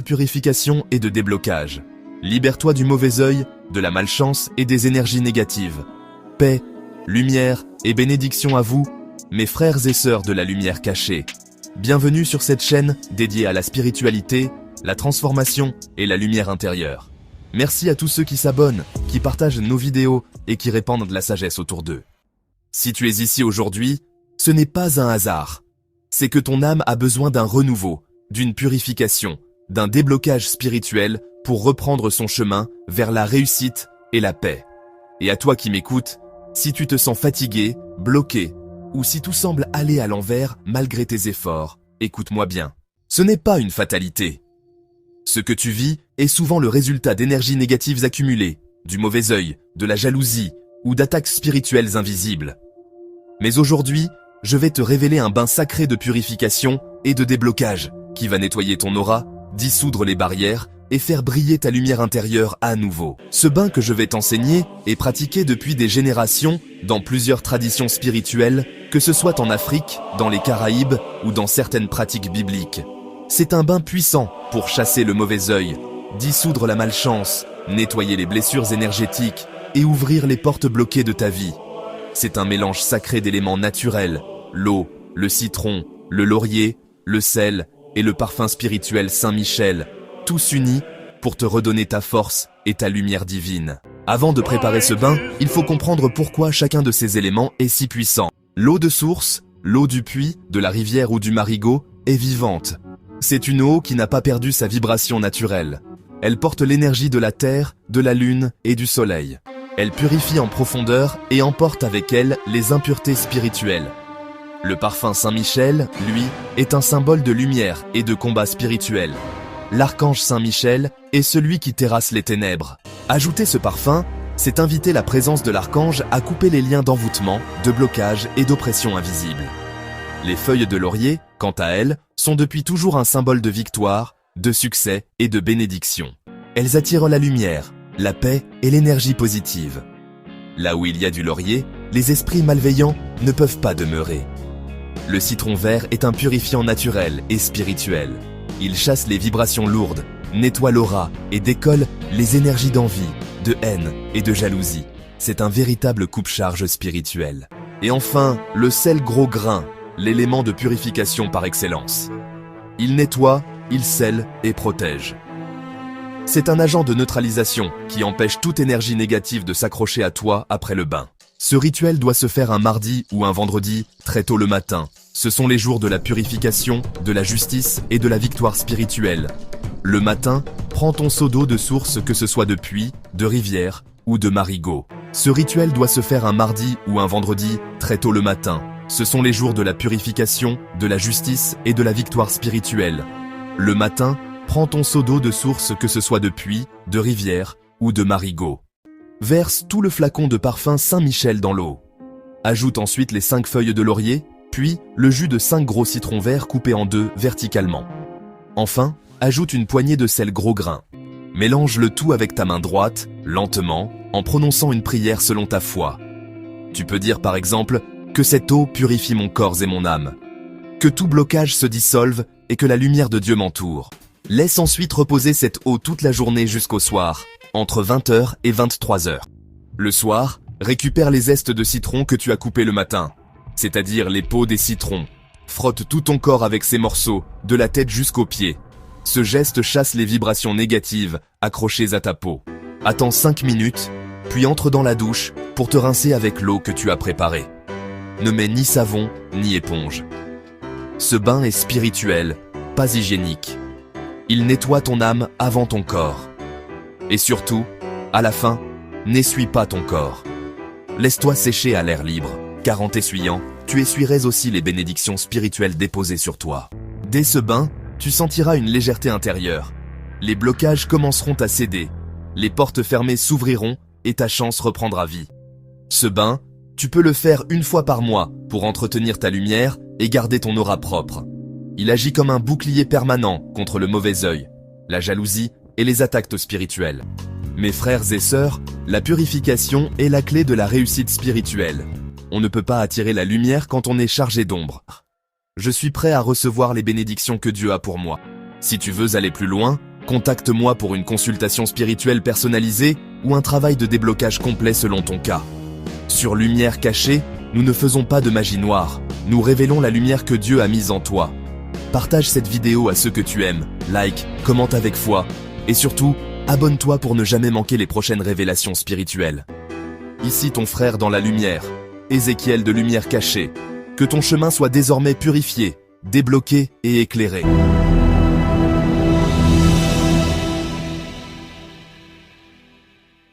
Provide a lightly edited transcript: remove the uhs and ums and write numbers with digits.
purification et de déblocage. Libère-toi du mauvais œil, de la malchance et des énergies négatives. Paix, lumière et bénédiction à vous, mes frères et sœurs de la lumière cachée. Bienvenue sur cette chaîne dédiée à la spiritualité, la transformation et la lumière intérieure. Merci à tous ceux qui s'abonnent, qui partagent nos vidéos et qui répandent de la sagesse autour d'eux. Si tu es ici aujourd'hui, ce n'est pas un hasard. C'est que ton âme a besoin d'un renouveau, d'une purification, d'un déblocage spirituel pour reprendre son chemin vers la réussite et la paix. Et à toi qui m'écoutes, si tu te sens fatigué, bloqué, ou si tout semble aller à l'envers malgré tes efforts, écoute-moi bien. Ce n'est pas une fatalité. Ce que tu vis est souvent le résultat d'énergies négatives accumulées, du mauvais œil, de la jalousie ou d'attaques spirituelles invisibles. Mais aujourd'hui, je vais te révéler un bain sacré de purification et de déblocage qui va nettoyer ton aura, dissoudre les barrières et faire briller ta lumière intérieure à nouveau. Ce bain que je vais t'enseigner est pratiqué depuis des générations dans plusieurs traditions spirituelles, que ce soit en Afrique, dans les Caraïbes ou dans certaines pratiques bibliques. C'est un bain puissant pour chasser le mauvais œil, dissoudre la malchance, nettoyer les blessures énergétiques et ouvrir les portes bloquées de ta vie. C'est un mélange sacré d'éléments naturels, l'eau, le citron, le laurier, le sel et le parfum spirituel Saint-Michel, tous unis pour te redonner ta force et ta lumière divine. Avant de préparer ce bain, il faut comprendre pourquoi chacun de ces éléments est si puissant. L'eau de source, l'eau du puits, de la rivière ou du marigot, est vivante. C'est une eau qui n'a pas perdu sa vibration naturelle. Elle porte l'énergie de la terre, de la lune et du soleil. Elle purifie en profondeur et emporte avec elle les impuretés spirituelles. Le parfum Saint-Michel, lui, est un symbole de lumière et de combat spirituel. L'archange Saint-Michel est celui qui terrasse les ténèbres. Ajouter ce parfum, c'est inviter la présence de l'archange à couper les liens d'envoûtement, de blocage et d'oppression invisible. Les feuilles de laurier, quant à elles, sont depuis toujours un symbole de victoire, de succès et de bénédiction. Elles attirent la lumière, la paix et l'énergie positive. Là où il y a du laurier, les esprits malveillants ne peuvent pas demeurer. Le citron vert est un purifiant naturel et spirituel. Il chasse les vibrations lourdes, nettoie l'aura et décolle les énergies d'envie, de haine et de jalousie. C'est un véritable coupe-charge spirituel. Et enfin, le sel gros grain, l'élément de purification par excellence. Il nettoie, il scelle et protège. C'est un agent de neutralisation qui empêche toute énergie négative de s'accrocher à toi après le bain. Ce rituel doit se faire un mardi ou un vendredi, très tôt le matin. Ce sont les jours de la purification, de la justice et de la victoire spirituelle. Le matin, prends ton seau d'eau de source, que ce soit de puits, de rivière ou de marigot. Ce rituel doit se faire un mardi ou un vendredi, très tôt le matin. Ce sont les jours de la purification, de la justice et de la victoire spirituelle. Le matin, prends ton seau d'eau de source, que ce soit de puits, de rivière ou de marigot. Verse tout le flacon de parfum Saint-Michel dans l'eau. Ajoute ensuite les 5 feuilles de laurier, puis le jus de 5 gros citrons verts coupés en 2 verticalement. Enfin, ajoute une poignée de sel gros grain. Mélange le tout avec ta main droite, lentement, en prononçant une prière selon ta foi. Tu peux dire par exemple que cette eau purifie mon corps et mon âme, que tout blocage se dissolve et que la lumière de Dieu m'entoure. Laisse ensuite reposer cette eau toute la journée jusqu'au soir, entre 20h et 23h. Le soir, récupère les zestes de citron que tu as coupés le matin, c'est-à-dire les peaux des citrons. Frotte tout ton corps avec ces morceaux, de la tête jusqu'aux pieds. Ce geste chasse les vibrations négatives accrochées à ta peau. Attends 5 minutes, puis entre dans la douche pour te rincer avec l'eau que tu as préparée. Ne mets ni savon ni éponge. Ce bain est spirituel, pas hygiénique. Il nettoie ton âme avant ton corps. Et surtout, à la fin, n'essuie pas ton corps. Laisse-toi sécher à l'air libre, car en t'essuyant, tu essuierais aussi les bénédictions spirituelles déposées sur toi. Dès ce bain, tu sentiras une légèreté intérieure. Les blocages commenceront à céder, les portes fermées s'ouvriront et ta chance reprendra vie. Ce bain, tu peux le faire 1 fois par mois pour entretenir ta lumière et garder ton aura propre. Il agit comme un bouclier permanent contre le mauvais œil, la jalousie et les attaques spirituelles. Mes frères et sœurs, la purification est la clé de la réussite spirituelle. On ne peut pas attirer la lumière quand on est chargé d'ombre. Je suis prêt à recevoir les bénédictions que Dieu a pour moi. Si tu veux aller plus loin, Contacte-moi pour une consultation spirituelle personnalisée ou un travail de déblocage complet selon ton cas. Sur Lumière Cachée, nous ne faisons pas de magie noire, nous révélons la lumière que Dieu a mise en toi. Partage cette vidéo à ceux que tu aimes, like, commente avec foi, et surtout, abonne-toi pour ne jamais manquer les prochaines révélations spirituelles. Ici ton frère dans la lumière, Ézéchiel de Lumière Cachée. Que ton chemin soit désormais purifié, débloqué et éclairé.